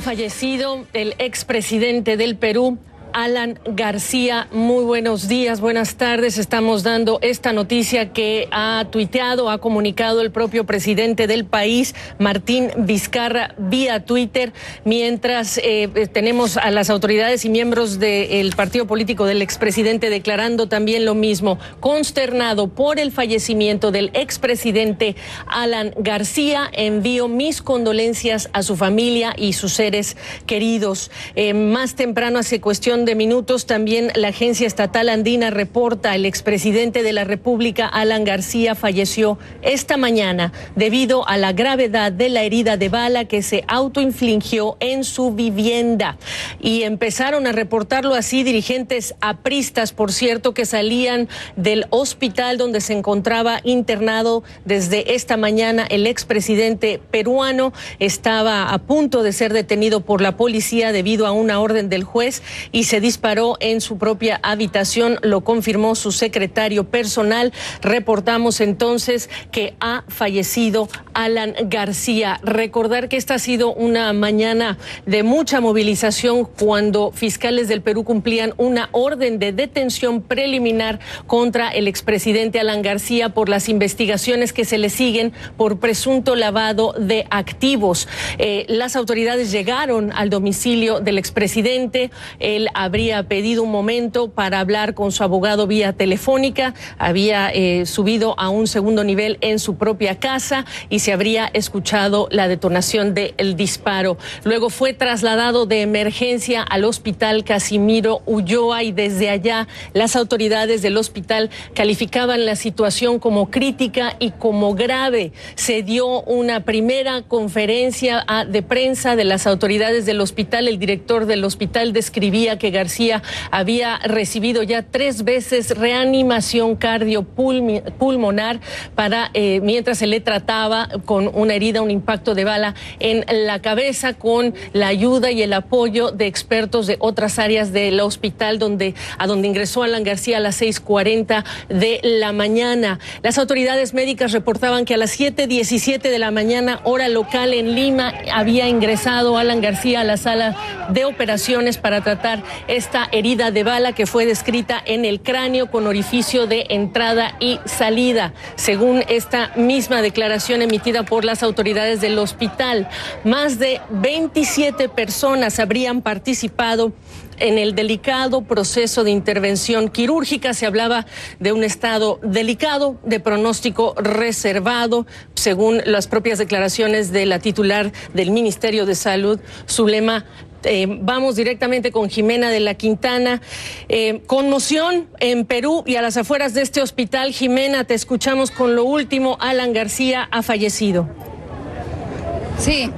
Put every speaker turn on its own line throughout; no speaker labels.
fallecido el expresidente del Perú, Alan García. Muy buenos días, buenas tardes. Estamos dando esta noticia que ha tuiteado, ha comunicado el propio presidente del país, Martín Vizcarra, vía Twitter, mientras tenemos a las autoridades y miembros del partido político del expresidente declarando también lo mismo. Consternado por el fallecimiento del expresidente Alan García, envío mis condolencias a su familia y sus seres queridos. Más temprano, hace cuestión de minutos, también la agencia estatal andina reporta el expresidente de la República, Alan García, falleció esta mañana debido a la gravedad de la herida de bala que se autoinfligió en su vivienda. Y empezaron a reportarlo así dirigentes apristas, por cierto, que salían del hospital donde se encontraba internado desde esta mañana el expresidente peruano. Estaba a punto de ser detenido por la policía debido a una orden del juez y se disparó en su propia habitación, lo confirmó su secretario personal. Reportamos entonces que ha fallecido Alan García. Recordar que esta ha sido una mañana de mucha movilización cuando fiscales del Perú cumplían una orden de detención preliminar contra el expresidente Alan García por las investigaciones que se le siguen por presunto lavado de activos. Las autoridades llegaron al domicilio del expresidente. Él habría pedido un momento para hablar con su abogado vía telefónica, había subido a un segundo nivel en su propia casa y se habría escuchado la detonación del disparo. Luego fue trasladado de emergencia al hospital Casimiro Ulloa y desde allá las autoridades del hospital calificaban la situación como crítica y como grave. Se dio una primera conferencia de prensa de las autoridades del hospital. El director del hospital describía que García había recibido ya 3 veces reanimación cardiopulmonar mientras se le trataba con una herida, un impacto de bala en la cabeza, con la ayuda y el apoyo de expertos de otras áreas del hospital a donde ingresó Alan García a las 6:40 de la mañana. Las autoridades médicas reportaban que a las 7:17 de la mañana, hora local en Lima, había ingresado Alan García a la sala de operaciones para tratar esta herida de bala que fue descrita en el cráneo con orificio de entrada y salida, según esta misma declaración emitida por las autoridades del hospital. Más de 27 personas habrían participado en el delicado proceso de intervención quirúrgica. Se hablaba de un estado delicado, de pronóstico reservado, según las propias declaraciones de la titular del Ministerio de Salud, Zulema. Vamos directamente con Jimena de la Quintana. Conmoción en Perú y a las afueras de este hospital. Jimena, te escuchamos con lo último. Alan García ha fallecido.
Sí.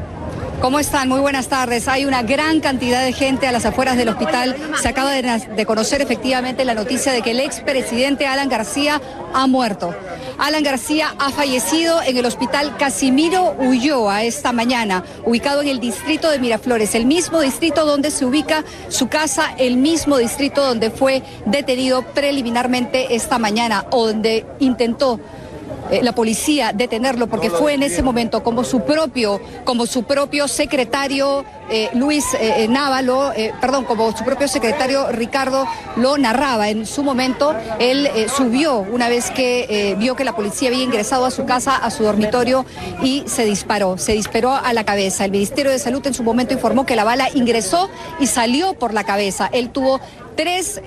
¿Cómo están? Muy buenas tardes. Hay una gran cantidad de gente a las afueras del hospital. Se acaba de conocer efectivamente la noticia de que el expresidente Alan García ha muerto. Alan García ha fallecido en el hospital Casimiro Ulloa esta mañana, ubicado en el distrito de Miraflores, el mismo distrito donde se ubica su casa, el mismo distrito donde fue detenido preliminarmente esta mañana, o donde intentó la policía detenerlo, porque fue en ese momento como su propio secretario como su propio secretario Ricardo lo narraba. En su momento él subió una vez que vio que la policía había ingresado a su casa, a su dormitorio, y se disparó a la cabeza. El Ministerio de Salud en su momento informó que la bala ingresó y salió por la cabeza. Él tuvo 3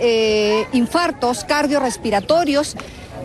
infartos cardiorrespiratorios.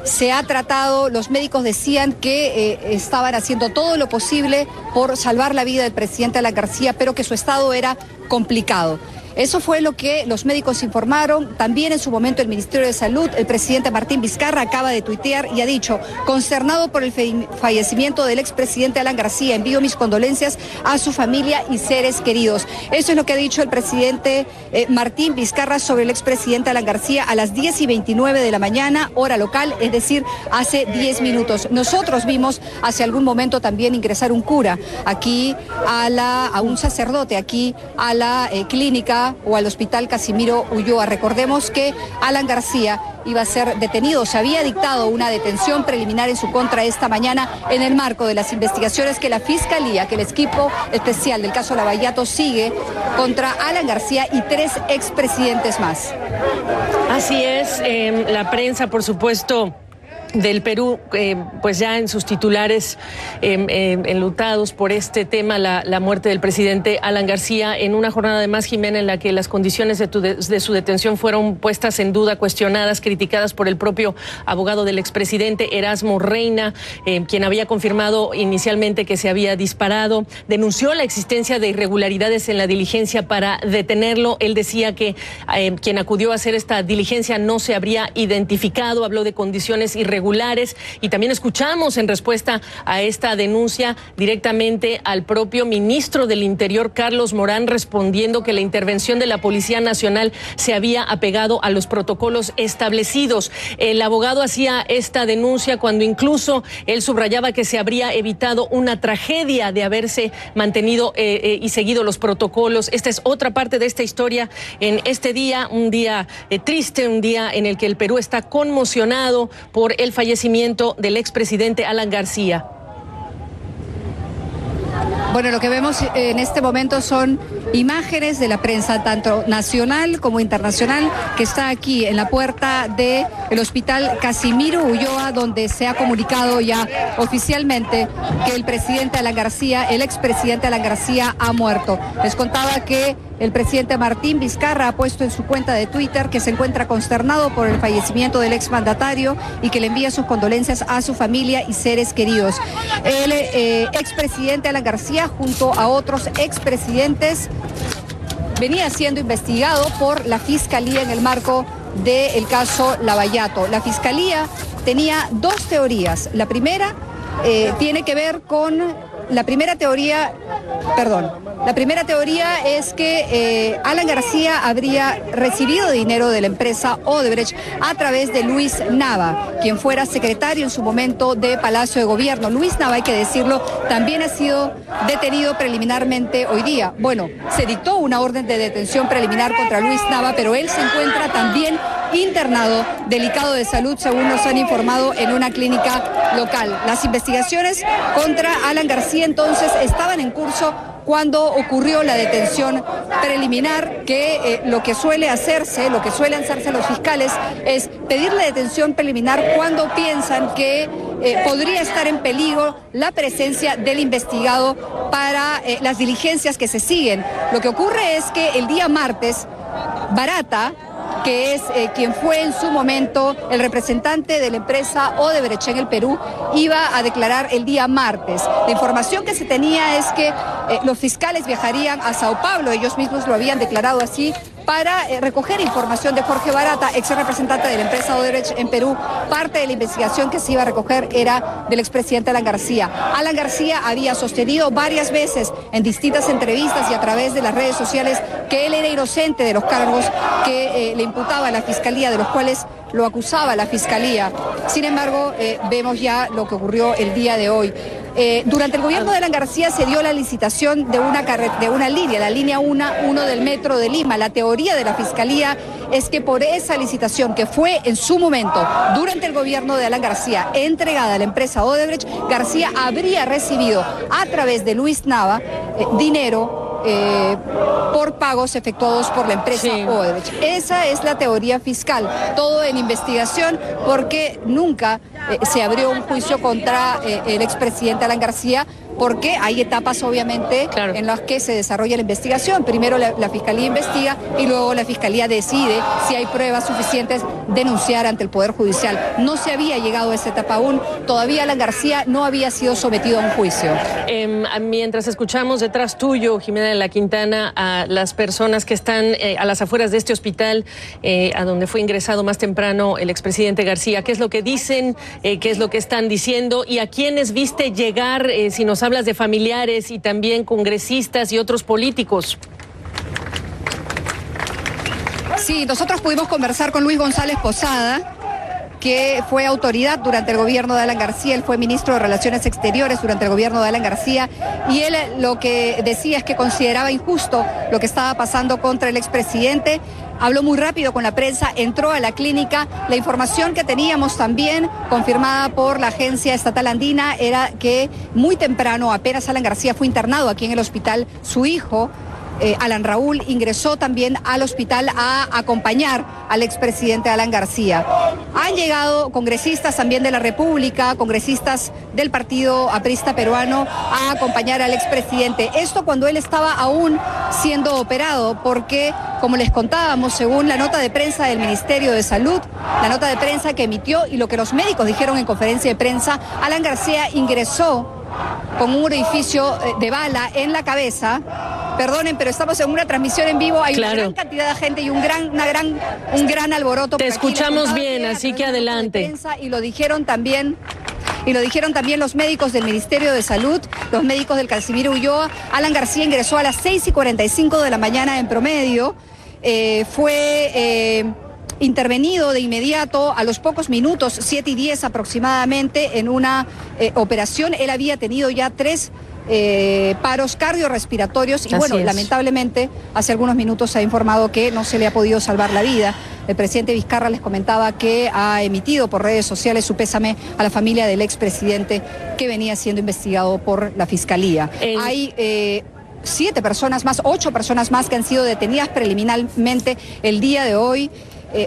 Se ha tratado, los médicos decían que estaban haciendo todo lo posible por salvar la vida del presidente Alan García, pero que su estado era complicado. Eso fue lo que los médicos informaron. También en su momento el Ministerio de Salud, el presidente Martín Vizcarra acaba de tuitear y ha dicho: consternado por el fallecimiento del expresidente Alan García, envío mis condolencias a su familia y seres queridos. Eso es lo que ha dicho el presidente Martín Vizcarra sobre el expresidente Alan García a las 10:29 de la mañana, hora local, es decir, hace 10 minutos. Nosotros vimos hace algún momento también ingresar un cura aquí a un sacerdote aquí a la clínica o al hospital Casimiro Ulloa. Recordemos que Alan García iba a ser detenido. Se había dictado una detención preliminar en su contra esta mañana en el marco de las investigaciones que la Fiscalía, que el equipo especial del caso Lavallato sigue contra Alan García y 3 expresidentes más.
Así es, la prensa, por supuesto, del Perú, pues ya en sus titulares enlutados por este tema, la muerte del presidente Alan García, en una jornada de más, Jimena, en la que las condiciones de su detención fueron puestas en duda, cuestionadas, criticadas por el propio abogado del expresidente, Erasmo Reina, quien había confirmado inicialmente que se había disparado, denunció la existencia de irregularidades en la diligencia para detenerlo. Él decía que quien acudió a hacer esta diligencia no se habría identificado, habló de condiciones irregulares, y también escuchamos en respuesta a esta denuncia directamente al propio ministro del Interior, Carlos Morán, respondiendo que la intervención de la Policía Nacional se había apegado a los protocolos establecidos. El abogado hacía esta denuncia cuando incluso él subrayaba que se habría evitado una tragedia de haberse mantenido y seguido los protocolos. Esta es otra parte de esta historia en este día, un día triste, un día en el que el Perú está conmocionado por el fallecimiento del expresidente Alan García.
Bueno, lo que vemos en este momento son imágenes de la prensa, tanto nacional como internacional, que está aquí en la puerta del hospital Casimiro Ulloa, donde se ha comunicado ya oficialmente que el presidente Alan García, el expresidente Alan García, ha muerto. Les contaba que el presidente Martín Vizcarra ha puesto en su cuenta de Twitter que se encuentra consternado por el fallecimiento del exmandatario y que le envía sus condolencias a su familia y seres queridos. El expresidente Alan García, junto a otros expresidentes, venía siendo investigado por la Fiscalía en el marco del caso Lavallato. La Fiscalía tenía 2 teorías. La primera tiene que ver con... La primera teoría es que Alan García habría recibido dinero de la empresa Odebrecht a través de Luis Nava, quien fuera secretario en su momento de Palacio de Gobierno. Luis Nava, hay que decirlo, también ha sido detenido preliminarmente hoy día. Bueno, se dictó una orden de detención preliminar contra Luis Nava, pero él se encuentra también internado, delicado de salud, según nos han informado, en una clínica local. Las investigaciones contra Alan García entonces estaban en curso cuando ocurrió la detención preliminar, que lo que suelen hacerse los fiscales es pedir la detención preliminar cuando piensan que podría estar en peligro la presencia del investigado para las diligencias que se siguen. Lo que ocurre es que el día martes, Barata, que es quien fue en su momento el representante de la empresa Odebrecht en el Perú, iba a declarar el día martes. La información que se tenía es que los fiscales viajarían a Sao Paulo, ellos mismos lo habían declarado así, para recoger información de Jorge Barata, ex representante de la empresa Odebrecht en Perú. Parte de la investigación que se iba a recoger era del expresidente Alan García. Alan García había sostenido varias veces en distintas entrevistas y a través de las redes sociales que él era inocente de los cargos que le imputaba a la Fiscalía, de los cuales lo acusaba la Fiscalía. Sin embargo, vemos ya lo que ocurrió el día de hoy. Durante el gobierno de Alan García se dio la licitación de una línea, la línea 1 del Metro de Lima. La teoría de la Fiscalía es que por esa licitación, que fue en su momento, durante el gobierno de Alan García, entregada a la empresa Odebrecht, García habría recibido a través de Luis Nava dinero por pagos efectuados por la empresa Odebrecht. Esa es la teoría fiscal, todo en investigación, porque nunca se abrió un juicio contra el expresidente Alan García, porque hay etapas obviamente en las que se desarrolla la investigación. Primero la Fiscalía investiga y luego la Fiscalía decide si hay pruebas suficientes denunciar ante el Poder Judicial. No se había llegado a esa etapa aún, todavía Alan García no había sido sometido a un juicio.
Mientras escuchamos detrás tuyo, Jimena de la Quintana, a las personas que están a las afueras de este hospital, a donde fue ingresado más temprano el expresidente García, ¿qué es lo que dicen? ¿Qué es lo que están diciendo? ¿Y a quiénes viste llegar, si nos hablas de familiares y también congresistas y otros políticos?
Sí, nosotros pudimos conversar con Luis González Posada, que fue autoridad durante el gobierno de Alan García. Él fue ministro de Relaciones Exteriores durante el gobierno de Alan García, y él lo que decía es que consideraba injusto lo que estaba pasando contra el expresidente. Habló muy rápido con la prensa, entró a la clínica. La información que teníamos también, confirmada por la agencia estatal andina, era que muy temprano, apenas Alan García fue internado aquí en el hospital, su hijo, Alan Raúl, ingresó también al hospital a acompañar al expresidente Alan García. Han llegado congresistas también de la República, congresistas del Partido Aprista Peruano, a acompañar al expresidente. Esto cuando él estaba aún siendo operado, porque, como les contábamos, según la nota de prensa del Ministerio de Salud, la nota de prensa que emitió y lo que los médicos dijeron en conferencia de prensa, Alan García ingresó con un orificio de bala en la cabeza. Perdonen, pero estamos en una transmisión en vivo, hay una gran cantidad de gente y un gran alboroto.
Te escuchamos bien, así que adelante.
Y lo dijeron también los médicos del Ministerio de Salud, los médicos del Casimiro Ulloa. Alan García ingresó a las 6:45 de la mañana en promedio. Fue intervenido de inmediato a los pocos minutos, 7:10 aproximadamente, en una operación. Él había tenido ya 3 paros cardiorrespiratorios y bueno, lamentablemente hace algunos minutos se ha informado que no se le ha podido salvar la vida. El presidente Vizcarra les comentaba que ha emitido por redes sociales su pésame a la familia del expresidente, que venía siendo investigado por la Fiscalía. Hay 7 personas más, 8 personas más que han sido detenidas preliminarmente el día de hoy,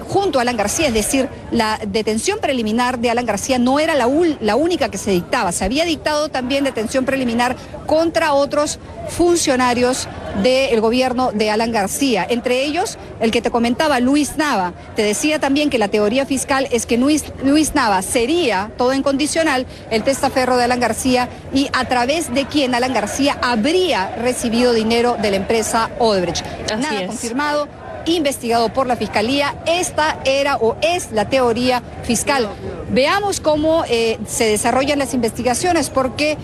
junto a Alan García. Es decir, la detención preliminar de Alan García no era la única que se dictaba. Se había dictado también detención preliminar contra otros funcionarios del gobierno de Alan García, entre ellos el que te comentaba, Luis Nava. Te decía también que la teoría fiscal es que Luis Nava sería, todo incondicional, el testaferro de Alan García, y a través de quien Alan García habría recibido dinero de la empresa Odebrecht. Nada confirmado, investigado por la Fiscalía. Esta era o es la teoría fiscal. Veamos cómo se desarrollan las investigaciones, porque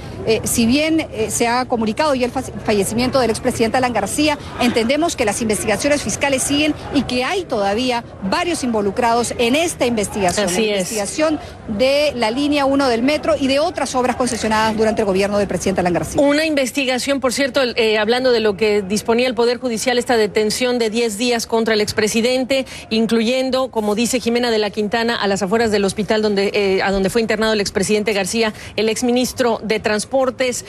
si bien se ha comunicado ya el fallecimiento del expresidente Alan García, entendemos que las investigaciones fiscales siguen y que hay todavía varios involucrados en esta investigación. La investigación de la línea 1 del metro y de otras obras concesionadas durante el gobierno del presidente Alan García.
Una investigación, por cierto, hablando de lo que disponía el Poder Judicial, esta detención de 10 días contra el expresidente, incluyendo, como dice Jimena de la Quintana, a las afueras del hospital a donde fue internado el expresidente García, el exministro de Transportes,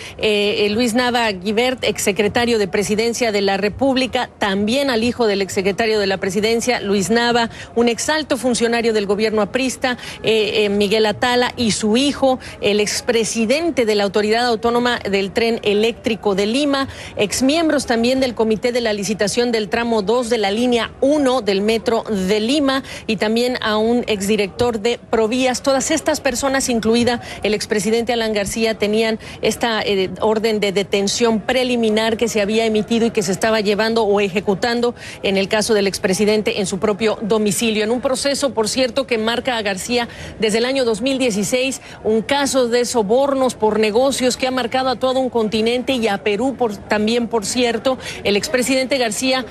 Luis Nava Guibert, exsecretario de Presidencia de la República, también al hijo del exsecretario de la Presidencia, Luis Nava, un exalto funcionario del gobierno aprista, Miguel Atala, y su hijo, el expresidente de la Autoridad Autónoma del Tren Eléctrico de Lima, exmiembros también del Comité de la Licitación del Tramo 2 de la Línea 1 del Metro de Lima, y también a un exdirector de Provías. Todas estas personas, incluida el expresidente Alan García, tenían esta orden de detención preliminar que se había emitido y que se estaba llevando o ejecutando en el caso del expresidente en su propio domicilio. En un proceso, por cierto, que marca a García desde el año 2016, un caso de sobornos por negocios que ha marcado a todo un continente y a Perú también, por cierto. El expresidente García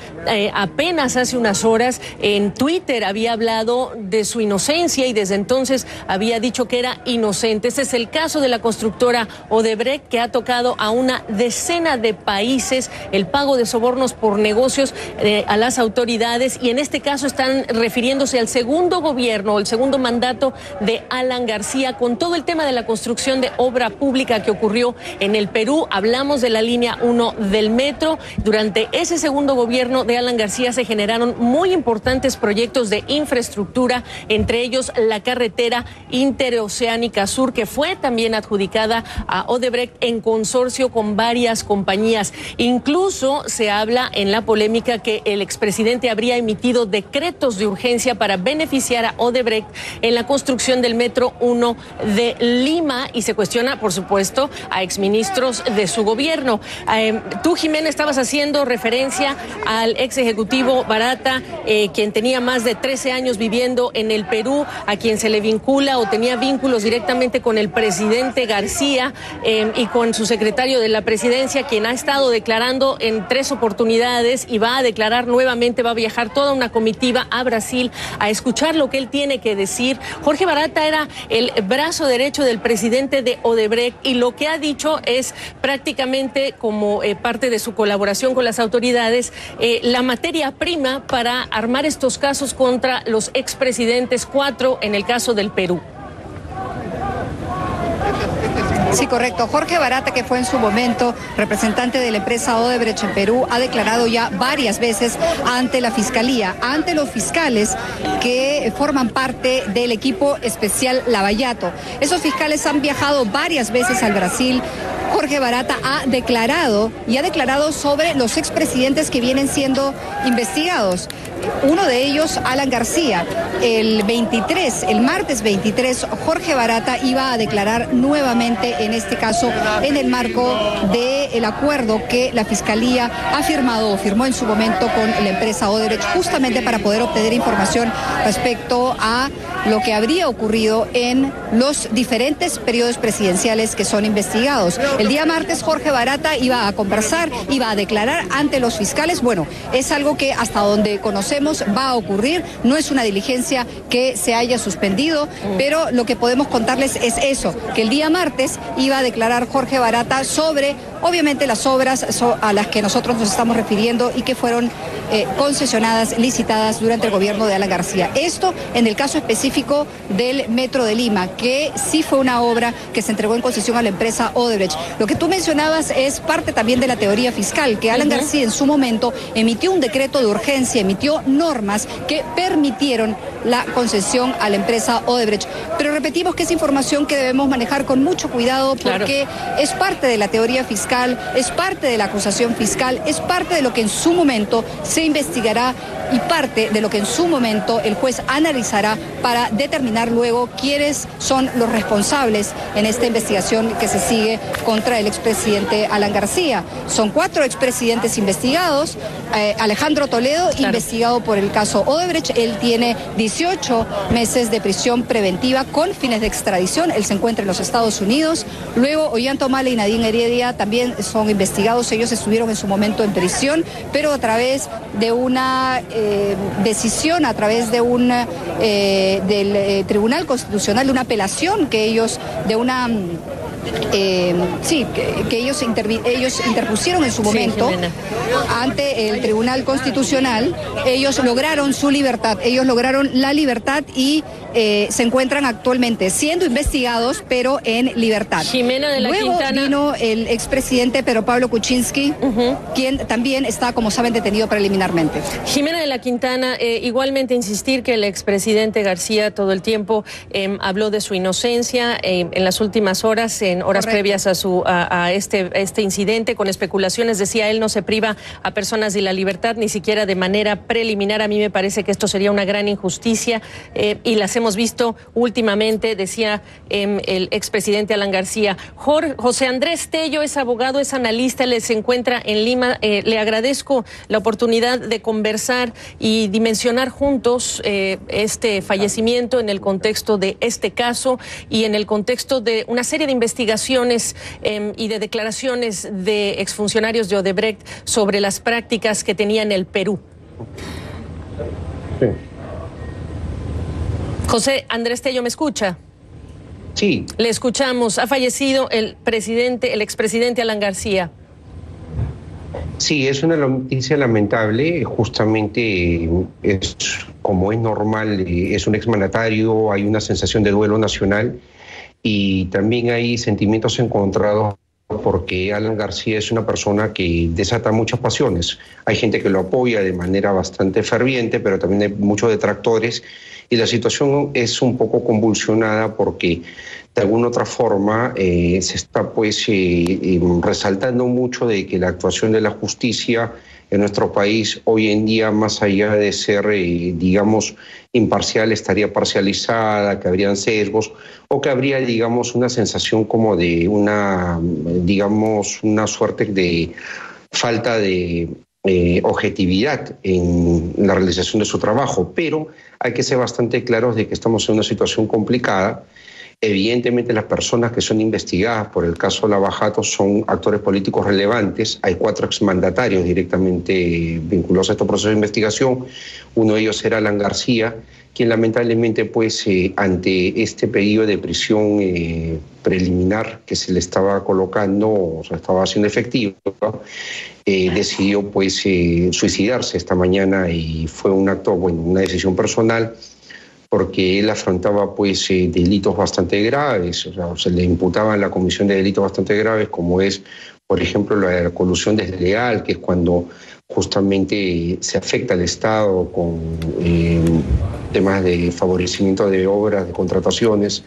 apenas hace unas horas en Twitter había hablado de su inocencia y desde entonces había dicho que era inocente. Este es el caso de la constructora Odebrecht, que ha tocado a una decena de países el pago de sobornos por negocios a las autoridades, y en este caso están refiriéndose al segundo gobierno, el segundo mandato de Alan García, con todo el tema de la construcción de obra pública que ocurrió en el Perú. Hablamos de la línea 1 del metro. Durante ese segundo gobierno de Alan García se generaron muy importantes proyectos de infraestructura, entre ellos la carretera interoceánica sur, que fue también adjudicada a Odebrecht en consorcio con varias compañías. Incluso se habla en la polémica que el expresidente habría emitido decretos de urgencia para beneficiar a Odebrecht en la construcción del Metro 1 de Lima, y se cuestiona, por supuesto, a exministros de su gobierno. Tú, Jimena, estabas haciendo referencia al ex ejecutivo Barata, quien tenía más de 13 años viviendo en el Perú, a quien se le vincula vincula o tenía vínculos directamente con el presidente García y con su secretario de la presidencia, quien ha estado declarando en 3 oportunidades y va a declarar nuevamente, va a viajar toda una comitiva a Brasil a escuchar lo que él tiene que decir. Jorge Barata era el brazo derecho del presidente de Odebrecht y lo que ha dicho es prácticamente como parte de su colaboración con las autoridades, la materia prima para armar estos casos contra los expresidentes, 4 en el caso del Perú.
Sí, correcto. Jorge Barata, que fue en su momento representante de la empresa Odebrecht en Perú, ha declarado ya varias veces ante la Fiscalía, ante los fiscales que forman parte del equipo especial Lavallato. Esos fiscales han viajado varias veces al Brasil. Jorge Barata ha declarado sobre los expresidentes que vienen siendo investigados. Uno de ellos, Alan García. El martes 23, Jorge Barata iba a declarar nuevamente, en este caso, en el marco del acuerdo que la Fiscalía firmó en su momento con la empresa Odebrecht, justamente para poder obtener información respecto a lo que habría ocurrido en los diferentes periodos presidenciales que son investigados. El día martes Jorge Barata iba a conversar, iba a declarar ante los fiscales. Bueno, es algo que hasta donde conocemos va a ocurrir, no es una diligencia que se haya suspendido, pero lo que podemos contarles es eso, que el día martes iba a declarar Jorge Barata sobre, obviamente, las obras a las que nosotros nos estamos refiriendo y que fueron concesionadas, licitadas durante el gobierno de Alan García. Esto en el caso específico del Metro de Lima, que sí fue una obra que se entregó en concesión a la empresa Odebrecht. Lo que tú mencionabas es parte también de la teoría fiscal, que Alan García en su momento emitió un decreto de urgencia, emitió normas que permitieron la concesión a la empresa Odebrecht. Pero repetimos que es información que debemos manejar con mucho cuidado porque es parte de la teoría fiscal, es parte de la acusación fiscal, es parte de lo que en su momento se investigará y parte de lo que en su momento el juez analizará para determinar luego quiénes son los responsables en esta investigación que se sigue contra el expresidente Alan García. Son 4 expresidentes investigados. Alejandro Toledo, investigado por el caso Odebrecht, él tiene 18 meses de prisión preventiva con fines de extradición. Él se encuentra en los Estados Unidos. Luego Ollanta Humala y Nadine Heredia también son investigados. Ellos estuvieron en su momento en prisión, pero a través de una decisión, a través de del Tribunal Constitucional, de una apelación que ellos, que ellos interpusieron en su momento ante el Tribunal Constitucional. Ellos lograron su libertad, ellos lograron la libertad y se encuentran actualmente siendo investigados, pero en libertad.
Jimena de la
Luego
Quintana.
Vino el expresidente Pedro Pablo Kuczynski, quien también está, como saben, detenido preliminarmente.
Jimena de la Quintana, igualmente insistir que el expresidente García todo el tiempo habló de su inocencia en las últimas horas, en horas previas a este incidente, con especulaciones. Decía él, no se priva a personas de la libertad, ni siquiera de manera preliminar. A mí me parece que esto sería una gran injusticia y las hemos visto últimamente, decía el expresidente Alan García. José Andrés Tello es abogado, es analista, se encuentra en Lima. Le agradezco la oportunidad de conversar y dimensionar juntos este fallecimiento en el contexto de este caso y en el contexto de una serie de investigaciones y de declaraciones de exfuncionarios de Odebrecht sobre las prácticas que tenía en el Perú.
Sí.
José Andrés Tello, ¿me escucha?
Sí.
Le escuchamos. Ha fallecido el expresidente Alan García.
Sí, es una noticia lamentable. Justamente es como es normal, es un exmandatario, hay una sensación de duelo nacional y también hay sentimientos encontrados porque Alan García es una persona que desata muchas pasiones. Hay gente que lo apoya de manera bastante ferviente, pero también hay muchos detractores y la situación es un poco convulsionada porque de alguna otra forma se está resaltando mucho de que la actuación de la justicia en nuestro país hoy en día, más allá de ser, digamos, imparcial, estaría parcializada, que habrían sesgos o que habría, digamos, una sensación como de una suerte de falta de objetividad en la realización de su trabajo, pero hay que ser bastante claros de que estamos en una situación complicada. Evidentemente las personas que son investigadas por el caso Lava Jato son actores políticos relevantes. Hay 4 exmandatarios directamente vinculados a estos procesos de investigación. Uno de ellos era Alan García, quien lamentablemente ante este pedido de prisión preliminar que se le estaba colocando, o sea, estaba haciendo efectivo, decidió suicidarse esta mañana, y fue un acto, una decisión personal, porque él afrontaba delitos bastante graves. O sea, se le imputaban la comisión de delitos bastante graves, como es, por ejemplo, la colusión desleal, que es cuando justamente se afecta al Estado con temas de favorecimiento de obras, de contrataciones,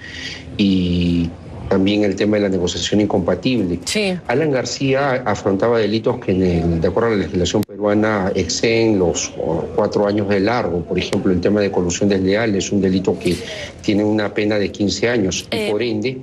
y también el tema de la negociación incompatible.
Sí.
Alan García afrontaba delitos que, de acuerdo a la legislación peruana, exceden los 4 años de largo. Por ejemplo, el tema de colusión desleal es un delito que tiene una pena de 15 años y por ende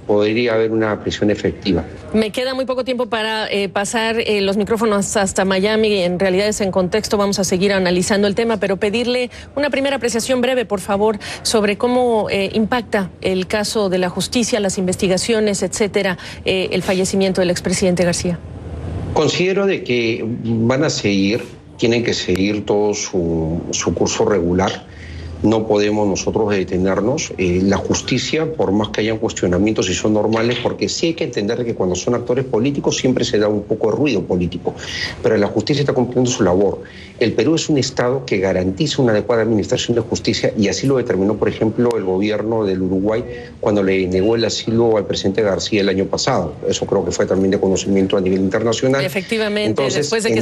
podría haber una prisión efectiva.
Me queda muy poco tiempo para pasar los micrófonos hasta Miami. En realidad es en contexto, vamos a seguir analizando el tema, pero pedirle una primera apreciación breve, por favor, sobre cómo impacta el caso de la justicia, las investigaciones, etcétera, el fallecimiento del expresidente García.
Considero de que tienen que seguir todo su curso regular. No podemos nosotros detenernos. La justicia, por más que hayan cuestionamientos, si son normales, porque sí hay que entender que cuando son actores políticos siempre se da un poco de ruido político, pero la justicia está cumpliendo su labor. El Perú es un Estado que garantiza una adecuada administración de justicia, y así lo determinó, por ejemplo, el gobierno del Uruguay cuando le negó el asilo al presidente García el año pasado. Eso creo que fue también de conocimiento a nivel internacional.
Efectivamente.
Entonces,
después de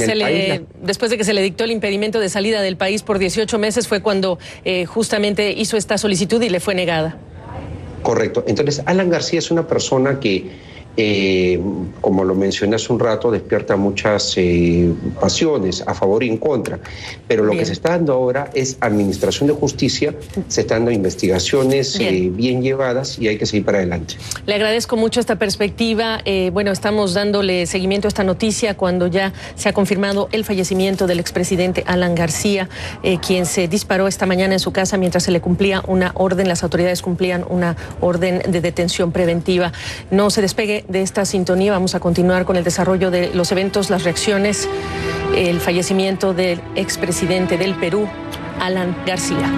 que se le dictó el impedimento de salida del país por 18 meses fue cuando justamente hizo esta solicitud y le fue negada.
Correcto. Entonces, Alan García es una persona que, como lo mencioné hace un rato, despierta muchas pasiones a favor y en contra. Pero lo que se está dando ahora es administración de justicia, se están dando investigaciones bien llevadas, y hay que seguir para adelante.
Le agradezco mucho esta perspectiva. Estamos dándole seguimiento a esta noticia cuando ya se ha confirmado el fallecimiento del expresidente Alan García, quien se disparó esta mañana en su casa mientras se le cumplía una orden. Las autoridades cumplían una orden de detención preventiva. No se despegue de esta sintonía, vamos a continuar con el desarrollo de los eventos, las reacciones, el fallecimiento del expresidente del Perú, Alan García.